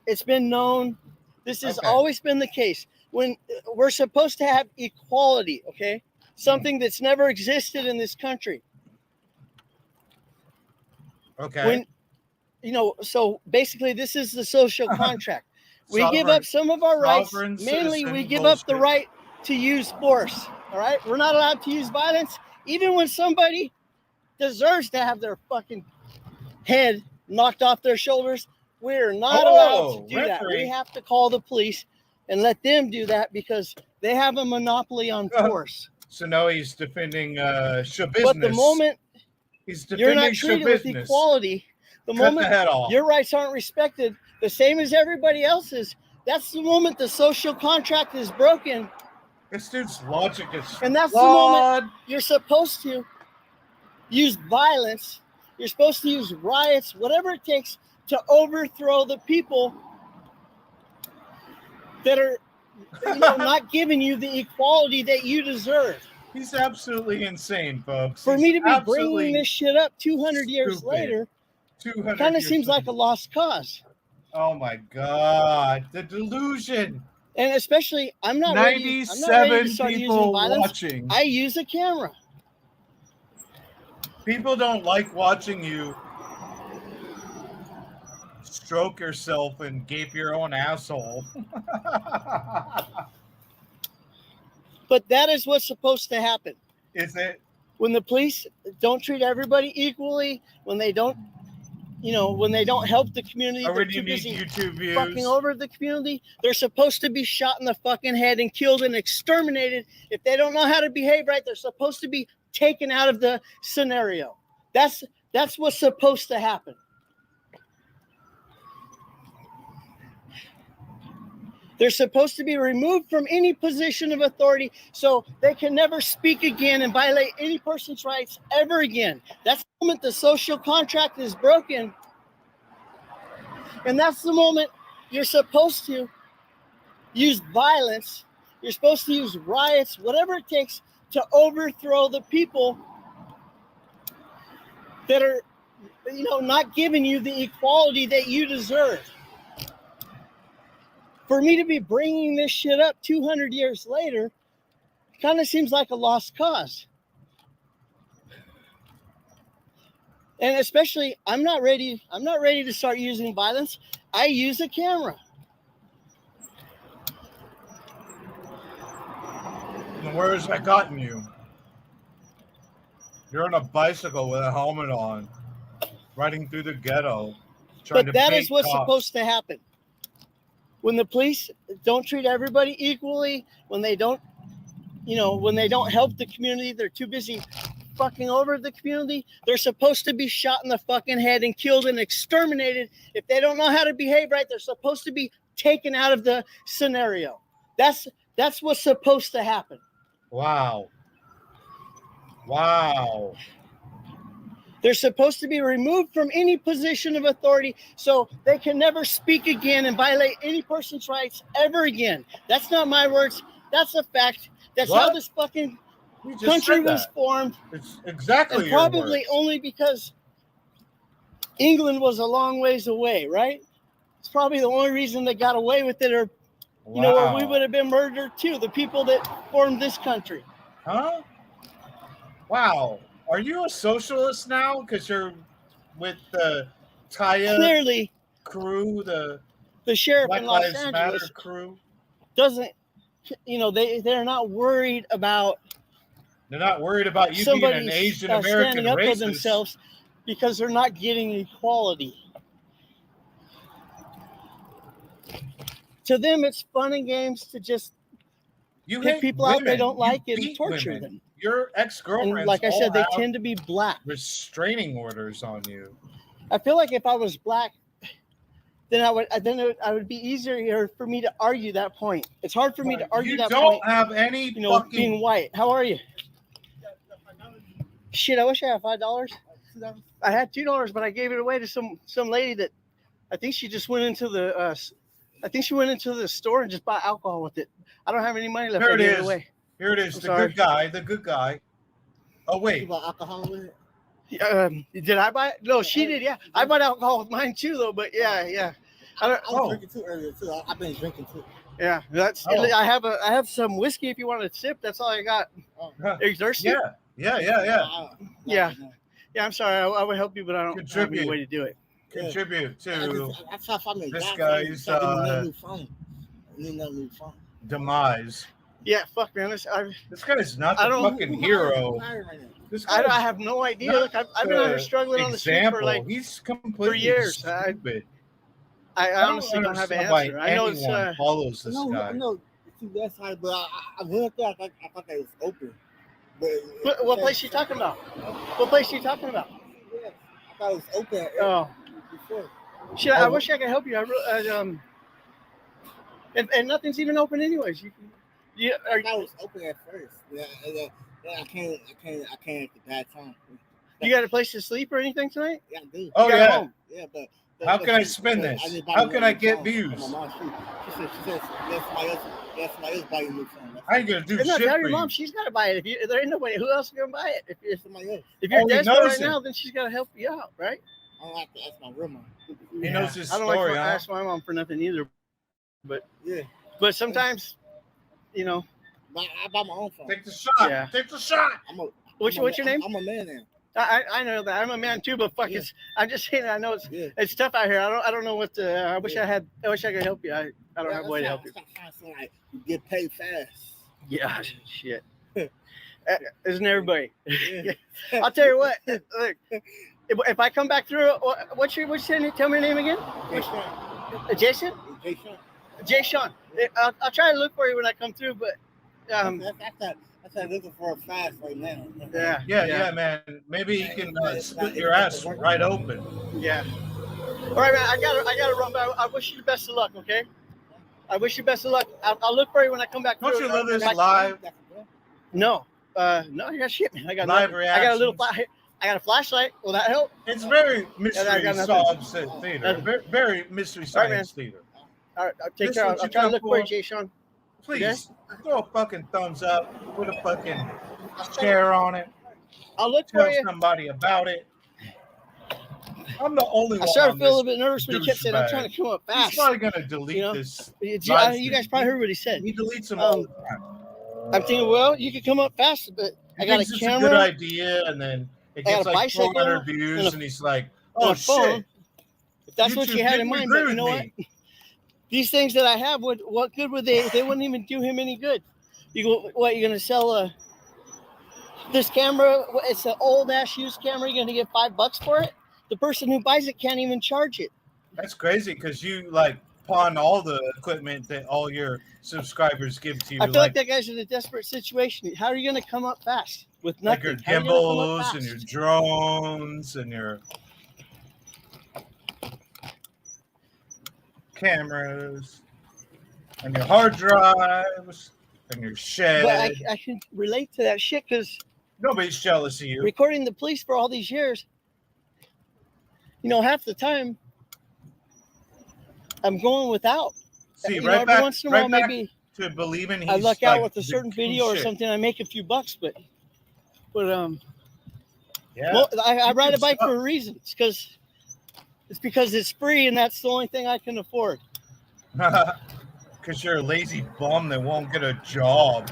It's been known. This has always been the case. When we're supposed to have equality, okay? Something that's never existed in this country. Okay. So basically this is the social contract. We give up some of our rights. Mainly we give up the right to use force. All right. We're not allowed to use violence, even when somebody deserves to have their fucking head knocked off their shoulders. We're not allowed to do that. We have to call the police and let them do that because they have a monopoly on force. So now he's defending show business. But the moment you're not show treated with business. equality, the Cut moment the head off. your rights aren't respected, the same as everybody else's, that's the moment the social contract is broken. This dude's logic is And that's flawed. the moment you're supposed to use violence. You're supposed to use riots, whatever it takes to overthrow the people that are not giving you the equality that you deserve. He's absolutely insane, folks. For He's me to be absolutely bringing this shit up 200 years stupid. later, 200 kind of years seems like a later. lost cause. Oh my God, the delusion. And especially, I'm not ready to 97 start using people violence. watching. I use a camera. People don't like watching you stroke yourself and gape your own asshole. But that is what's supposed to happen. Is it? When the police don't treat everybody equally, when they don't, when they don't help the community, Or they're when too you need busy YouTube views. fucking over the community. They're supposed to be shot in the fucking head and killed and exterminated. If they don't know how to behave right, they're supposed to be taken out of the scenario. That's what's supposed to happen. They're supposed to be removed from any position of authority so they can never speak again and violate any person's rights ever again. That's the moment the social contract is broken. And that's the moment you're supposed to use violence. You're supposed to use riots, whatever it takes to overthrow the people that are, not giving you the equality that you deserve. For me to be bringing this shit up 200 years later, kind of seems like a lost cause. And especially, I'm not ready to start using violence. I use a camera. And where has that gotten you? You're on a bicycle with a helmet on, riding through the ghetto. But that is what's supposed to happen. When the police don't treat everybody equally, when they don't help the community, they're too busy fucking over the community. They're supposed to be shot in the fucking head and killed and exterminated. If they don't know how to behave right, they're supposed to be taken out of the scenario. That's what's supposed to happen. Wow. They're supposed to be removed from any position of authority so they can never speak again and violate any person's rights ever again. That's not my words. That's a fact. That's how this fucking country was formed. It's exactly and probably only because England was a long ways away, right? It's probably the only reason they got away with it, or or we would have been murdered too, the people that formed this country. Huh? Wow. Are you a socialist now? Because you're with the Taya Clearly, crew, the sheriff Black in Los Lives Matter Angeles crew. Doesn't, they're not worried about. They're not worried about you being an Asian American standing up racist. for themselves because they're not getting equality. To them, it's fun and games to just pick people out they don't like and torture them. Your ex-girlfriends, and like I said, they tend to be black. Restraining orders on you. I feel like if I was black, then I would be easier for me to argue that point. It's hard for me to argue that point. You don't have any being white. How are you? Shit, I wish I had $5. I had $2, but I gave it away to some lady that I think she just went into the store and just bought alcohol with it. I don't have any money left. Here it is. Away. Here it is. I'm sorry. The good guy. Oh wait. You bought alcohol with it? Did I buy it? No, she did. Yeah, I bought alcohol with mine too, though. But yeah. I was drinking too earlier too. I've been drinking too. Yeah, I have some whiskey if you want to sip. That's all I got. Are you thirsty? Yeah. I'm sorry. I would help you, but I don't have any way to do it. Contribute to this guy's demise. Yeah, fuck, man. This guy's not the fucking hero. I have no idea. Look, I've been out here struggling on the street for like he's completely 3 years. Stupid. I honestly don't have an answer. Why I know it's anyone follows this guy. No, it's West Side, but I went there. I thought that was open. But what place are you talking about? What place are you talking about? Yeah, I thought it was open. Oh, Before. shit! I wish I could help you. And nothing's even open anyways. You I thought it was open at first. Yeah, I can't at the bad time. You got a place to sleep or anything tonight? Yeah, I do. Oh You got a home? Yeah, but how can I spin this? How can I get views? She said, let somebody else buy your new phone. I ain't gonna do No, shit tell for your you. mom she's got to buy it. If there ain't nobody, who else is gonna buy it? If Somebody else. you're Oh, he desperate knows right it. now, then she's got to help you out, right? I don't like to ask my real mom. He knows his I don't like story, to huh? ask my mom for nothing either. Yeah, But sometimes, you know, but I buy my own phone. Take the shot. Yeah. Take the shot. what's your name? I'm a man now. I know that I'm a man too, but fuck, Yeah. I'm just saying. I know it's tough out here. I don't know what to. I wish I could help you. I don't have a way to help you. Stop trying to say like you get paid fast. Yeah, shit. Isn't everybody? Yeah. I'll tell you what. Look, if I come back through, what's your name? Tell me your name again. Jason. Jay Sean. I'll try to look for you when I come through, but That's looking for a fast right now. Yeah, man. Maybe you can split your ass right open. Yeah. All right, man. I gotta run, but I wish you the best of luck. Okay. I wish you best of luck. I'll look for you when I come back. Don't through. you love this live? No. No, you got shit, man. I got Live nothing. I got a little. reactions. I got a flashlight. Will that help? It's very I mystery got solved nothing. theater. Very mystery All right, science theater. All right, I'll take This care. what I'll you try to come look for you, for? Jay Sean. Please throw a fucking thumbs up, put a fucking share on it, I'll look tell for you. somebody about it. I'm the only I one. started on to feel a this little bit nervous when he kept saying, "I'm douchebag. trying to come up He's fast." probably gonna delete You know? this. You live guys stream. probably heard what he said. He deletes them all the time. I'm thinking, well, you could come up fast, but He I got a thinks it's a good camera. idea, and then it I got gets a like bicycle 400 views, and he's like, "Oh a phone. shit!" If that's what YouTube you had in didn't mind, agree but you with know what? me. These things that I have, what good would they? They wouldn't even do him any good. You go, what? You're gonna sell this camera? It's an old ass used camera. You're gonna get $5 for it? The person who buys it can't even charge it. That's crazy because you like pawn all the equipment that all your subscribers give to you. I feel like that guy's in a desperate situation. How are you gonna come up fast with nothing? Like your How are you gonna come up gimbals and fast? your drones and your cameras and your hard drives and your shed. But I can relate to that shit because Nobody's jealous of you. recording the police for all these years, you know, half the time I'm going without. See, You know, right every back, once in a while, right back maybe to believing he's I luck out like with a the certain king video or shit. something. I make a few bucks, but Yeah. well, I ride a Good bike stuff. for a reason. It's because it's free and that's the only thing I can afford. Because you're a lazy bum that won't get a job.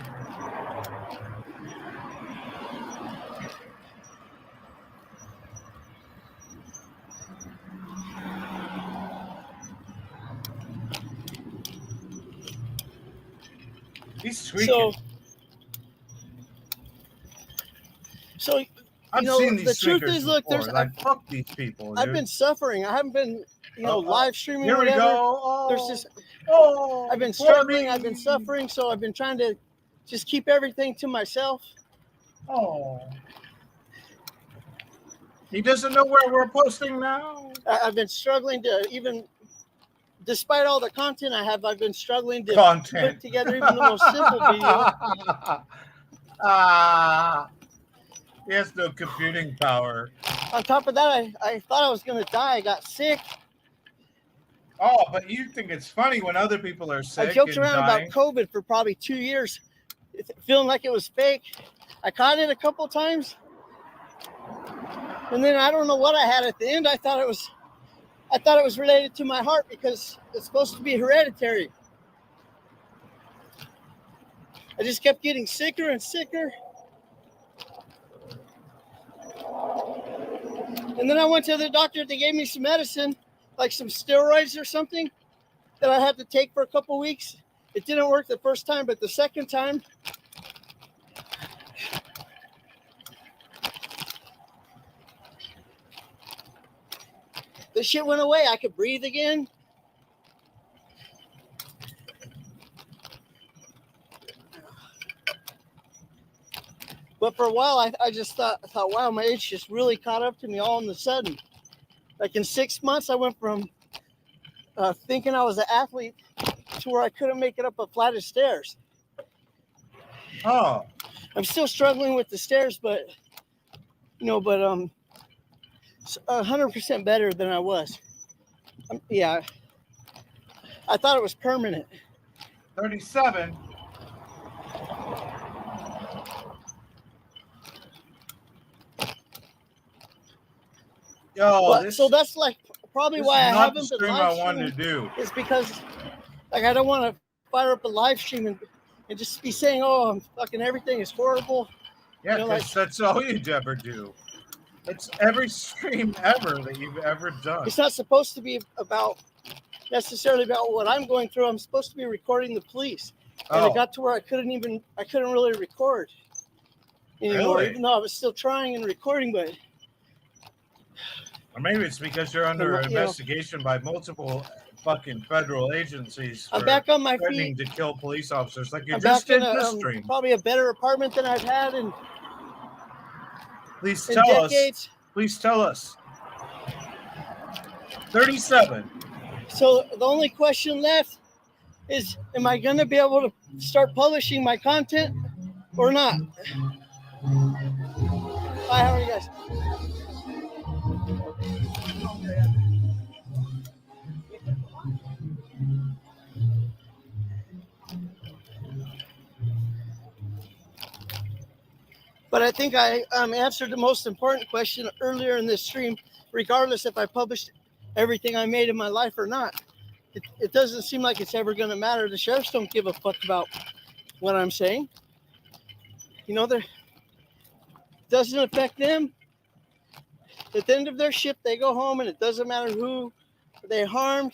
He's tweaking. So I've you know, seen these the truth tweakers is, look, before. Like, fuck these people, dude. I've been suffering. I haven't been, live streaming. Here or we whatever. go. Oh, There's just I've been poor struggling. me. I've been suffering. So I've been trying to just keep everything to myself. Oh. He doesn't know where we're posting now. I've been struggling to even, despite all the content I have, I've been struggling to put together even the most simple video. He has no computing power. On top of that, I thought I was going to die. I got sick. Oh, but you think it's funny when other people are sick. I joked and around dying. about COVID for probably 2 years, feeling like it was fake. I caught it a couple times. And then I don't know what I had at the end. I thought it was related to my heart because it's supposed to be hereditary. I just kept getting sicker and sicker. And then I went to the doctor. They gave me some medicine, like some steroids or something, that I had to take for a couple weeks. It didn't work the first time, but the second time, the shit went away. I could breathe again. But for a while, I just thought, wow, my age just really caught up to me all of a sudden. Like in 6 months, I went from thinking I was an athlete to where I couldn't make it up a flight of stairs. Oh, I'm still struggling with the stairs, but 100% better than I was. Yeah, I thought it was permanent. 37. Yo, this So that's like probably this why is I not the haven't been stream I live wanted to streaming. do. It's because like I don't want to fire up a live stream and just be saying, "Oh, I'm fucking everything is horrible." Yeah, You know, because that's all you'd ever do. It's every stream ever that you've ever done. It's not supposed to be necessarily about what I'm going through. I'm supposed to be recording the police, and it got to where I couldn't really record anymore, Really? even though I was still trying and recording. But or maybe it's because you're under investigation by multiple fucking federal agencies for I'm back on my threatening feet. to kill police officers, like you I'm just back did in this stream. Probably a better apartment than I've had in Please tell decades. us. Please tell us. 37. So the only question left is, am I going to be able to start publishing my content or not? Hi, how are you guys? But I think I answered the most important question earlier in this stream, regardless if I published everything I made in my life or not. It doesn't seem like it's ever going to matter. The sheriffs don't give a fuck about what I'm saying. You know, it doesn't affect them. At the end of their shift, they go home, and it doesn't matter who they harmed.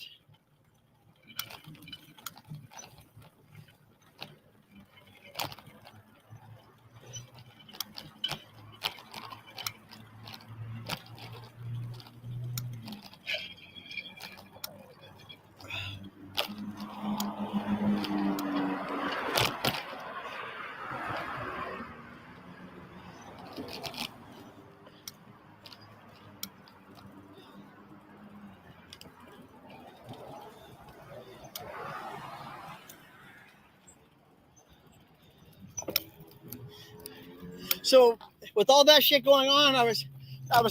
So with all that shit going on, I was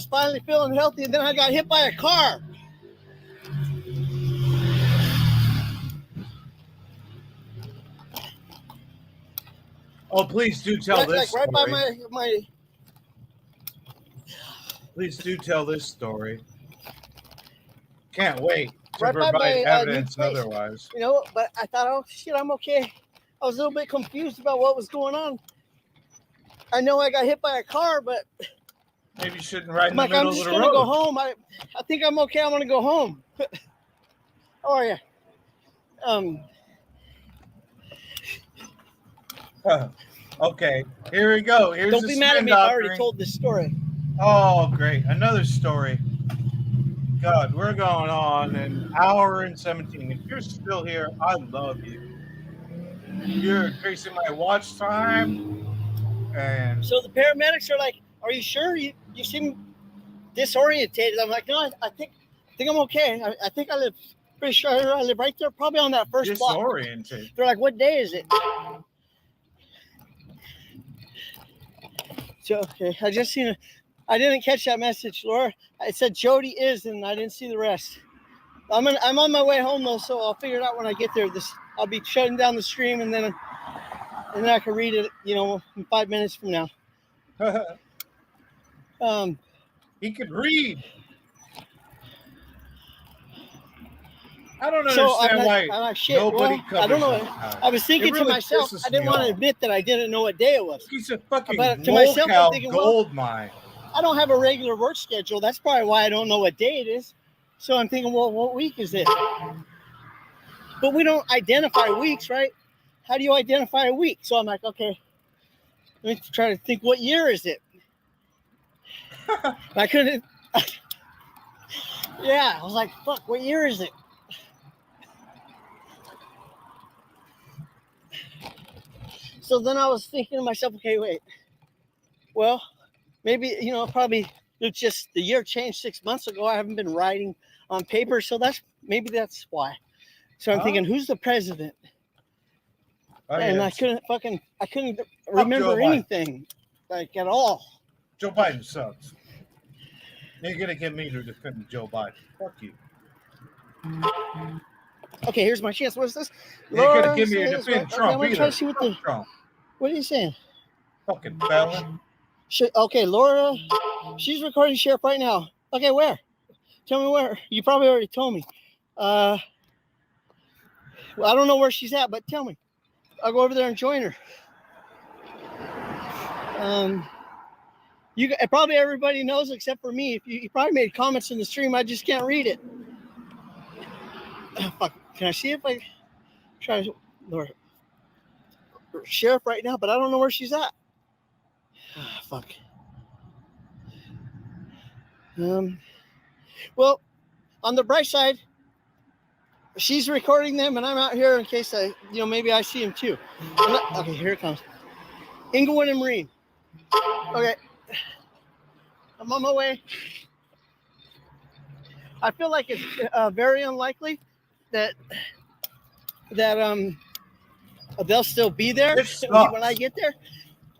finally feeling healthy, and then I got hit by a car. Oh, please do tell this Like right story. by my. Please do tell this story. Can't wait to Right by provide my, evidence new place. otherwise. You know, but I thought, oh shit, I'm okay. I was a little bit confused about what was going on. I know I got hit by a car, but maybe you shouldn't ride in the I'm middle just of the gonna road. go home. I think I'm okay. I'm gonna go home. How are you? Okay, here we go. Here's Don't be mad at me if I already told this story. Oh, great. Another story. God, we're going on an hour and 17. If you're still here, I love you. You're increasing my watch time. And so the paramedics are like, "Are you sure? You seem disorientated." I'm like, "No, I think I'm okay. I think I live pretty sure I live right there, probably on that first block." disoriented. They're like, "What day is it?" So okay, I just seen I didn't catch that message, Laura. I said Jody is, and I didn't see the rest. I'm on my way home though, so I'll figure it out when I get there. I'll be shutting down the stream, and then I can read it, in 5 minutes from now. He could read. I don't understand why nobody covers I don't know. that. I was thinking to myself, I didn't want to admit that I didn't know what day it was. He's a fucking to myself, I'm thinking, gold mine. I don't have a regular work schedule. That's probably why I don't know what day it is. So I'm thinking, well, what week is it? But we don't identify weeks, right? How do you identify a week? So I'm like, okay, let me try to think, what year is it? I couldn't. Yeah, I was like, fuck, what year is it? So then I was thinking to myself, okay, wait. Well, maybe, probably it's just the year changed 6 months ago. I haven't been writing on paper, so that's why. So I'm thinking, who's the president? Oh, And yeah. I couldn't remember anything, like, at all. Joe Biden sucks. You're gonna get me to defend Joe Biden. Fuck you. Okay, here's my chance. What's this? You're gonna get me to defend Trump. Okay, I'm gonna try to see Trump. What are you saying? Fucking felon. Okay, Laura, she's recording sheriff right now. Okay, where? Tell me where. You probably already told me. Well, I don't know where she's at, but tell me. I'll go over there and join her. Probably everybody knows except for me. If you probably made comments in the stream, I just can't read it. Fuck. Can I see if I try to Laura sheriff right now? But I don't know where she's at. Fuck. Well, on the bright side, she's recording them, and I'm out here in case maybe I see him too. Okay, here it comes. Inglewood and Marine. Okay, I'm on my way. I feel like it's very unlikely that they'll still be there when I get there,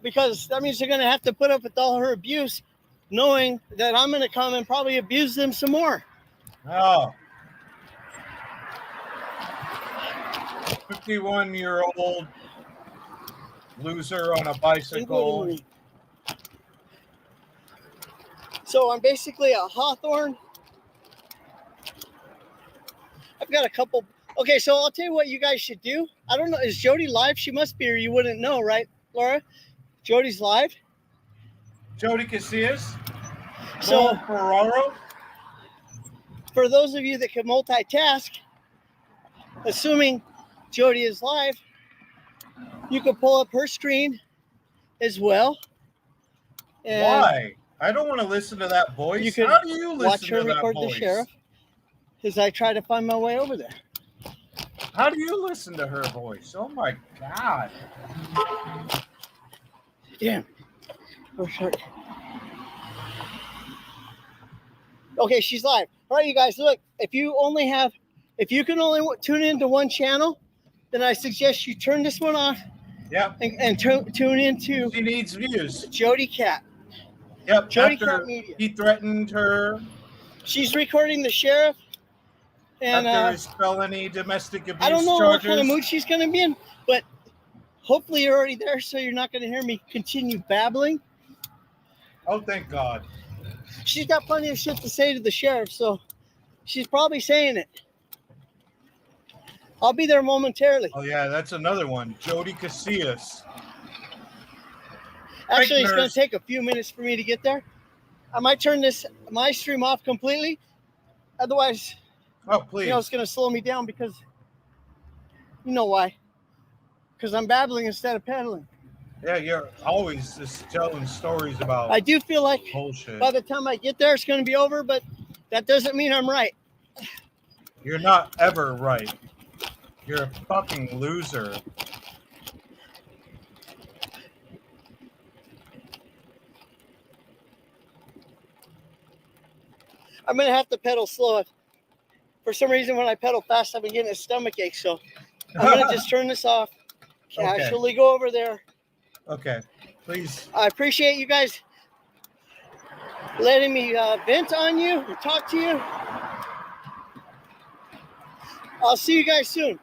because that means they're going to have to put up with all her abuse, knowing that I'm going to come and probably abuse them some more. Oh. 51-year-old loser on a bicycle. So I'm basically a Hawthorne. I've got a couple. Okay, so I'll tell you what you guys should do. I don't know. Is Jody live? She must be, or you wouldn't know, right, Laura? Jody's live. Jody Casillas. So Ferraro. For those of you that can multitask, assuming Jody is live, you can pull up her screen as well. And why? I don't want to listen to that voice. You can How do you listen watch her to that record voice? the sheriff as I try to find my way over there. How do you listen to her voice? Oh my God. Damn. Oh, shit. Okay, she's live. All right, you guys, look, if you can only tune into one channel, then I suggest you turn this one off. Yep. And tune into. She needs views. Jody Cat. Yep. Jody After Cat Media. He threatened her. She's recording the sheriff. And after his felony domestic abuse charges. I don't know what kind of mood she's going to be in, but hopefully you're already there, so you're not going to hear me continue babbling. Oh, thank God. She's got plenty of shit to say to the sheriff, so she's probably saying it. I'll be there momentarily. Oh, yeah, that's another one. Jody Casillas. Actually, it's going to take a few minutes for me to get there. I might turn my stream off completely. Otherwise, please. It's going to slow me down because, you know why? Because I'm babbling instead of pedaling. Yeah, you're always just telling stories about I do feel like bullshit. By the time I get there, it's going to be over, but that doesn't mean I'm right. You're not ever right. You're a fucking loser. I'm going to have to pedal slow. For some reason, when I pedal fast, I've been getting a stomach ache, so I'm going to just turn this off, casually go over there. Okay, please. I appreciate you guys letting me vent on you and talk to you. I'll see you guys soon.